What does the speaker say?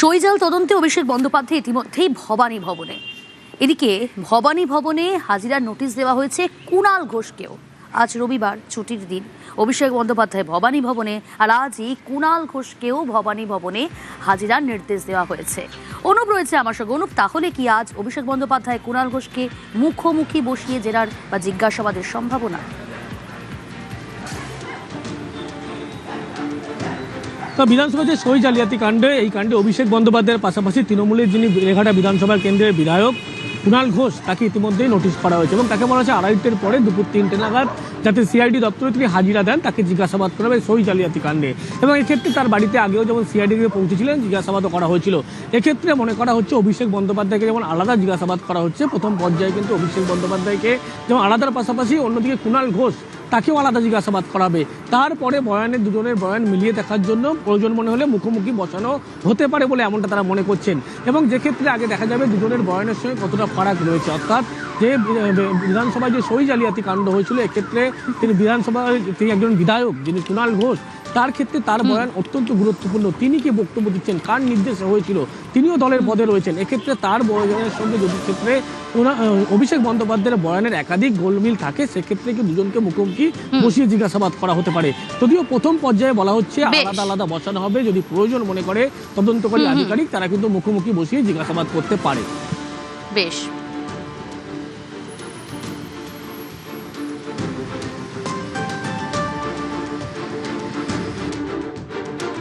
সইজাল তদন্তে অভিষেক বন্দ্যোপাধ্যায় ইতিমধ্যেই ভবানী ভবনে। এদিকে ভবানী ভবনে হাজিরার নোটিশ দেওয়া হয়েছে কুণাল ঘোষকেও। আজ রবিবার ছুটির দিন, অভিষেক বন্দ্যোপাধ্যায় ভবানী ভবনে, আর আজই কুণাল ঘোষকেও ভবানী ভবনে হাজিরার নির্দেশ দেওয়া হয়েছে। অনুপ রয়েছে আমার সঙ্গে। অনুপ, তাহলে কি আজ অভিষেক বন্দ্যোপাধ্যায় কুণাল ঘোষকে মুখোমুখি বসিয়ে জেরার বা জিজ্ঞাসাবাদের সম্ভাবনা? বিধানসভা যে সই জালিয়াতি কাণ্ডে, এই কাণ্ডে অভিষেক বন্দ্যোপাধ্যায়ের পাশাপাশি তৃণমূলের যিনি বেলেঘাটা বিধানসভা কেন্দ্রের বিধায়ক কুণাল ঘোষ, তাকে ইতিমধ্যেই নোটিশ করা হয়েছে এবং তাকে বলা হচ্ছে 2:30-এর পরে দুপুর 3টে নাগাদ যাতে সিআইডি দপ্তরে তিনি হাজিরা দেন, তাকে জিজ্ঞাসাবাদ করা হবে সই জালিয়াতি কাণ্ডে। এবং এক্ষেত্রে তার বাড়িতে আগেও যেমন সিআইডি পৌঁছেছিলেন, জিজ্ঞাসাবাদও করা হয়েছিল। এক্ষেত্রে মনে করা হচ্ছে অভিষেক বন্দ্যোপাধ্যায়কে যেমন আলাদা জিজ্ঞাসাবাদ করা হচ্ছে, প্রথম পর্যায়ে কিন্তু অভিষেক বন্দ্যোপাধ্যায়কে যেমন আলাদার পাশাপাশি অন্যদিকে কুণাল ঘোষ তাকেও আলাদা জিজ্ঞাসাবাদ করাবে। তারপরে দুজনের বয়ান মিলিয়ে দেখার জন্য প্রয়োজন মনে হলে মুখোমুখি বসানো হতে পারে বলে এমনটা তারা মনে করছেন। এবং যে ক্ষেত্রে আগে দেখা যাবে দুজনের বয়ানের সঙ্গে কতটা ফারাক রয়েছে, অর্থাৎ যে বিধানসভায় যে সই জালিয়াতি কাণ্ড হয়েছিল, এক্ষেত্রে তিনি একজন বিধায়ক যিনি কুণাল ঘোষ, তার ক্ষেত্রে তার বয়ান অত্যন্ত গুরুত্বপূর্ণ। তিনি কি বক্তব্য দিচ্ছেন, কার নির্দেশে হয়েছিল, তিনিও দলের পদে রয়েছেন। এক্ষেত্রে তার বয়ানের সঙ্গে যদি ক্ষেত্রে অভিষেক বন্দ্যোপাধ্যায়ের বয়ানের একাধিক গোলমিল থাকে, সেক্ষেত্রে কি দুজনকে মুখোমুখি বসিয়ে জিজ্ঞাসাবাদ করা হতে পারে। যদিও প্রথম পর্যায়ে বলা হচ্ছে আলাদা আলাদা বসানো হবে, যদি প্রয়োজন মনে করে তদন্তকারী আধিকারিক, তারা কিন্তু মুখোমুখি বসিয়ে জিজ্ঞাসাবাদ করতে পারে। বেশ।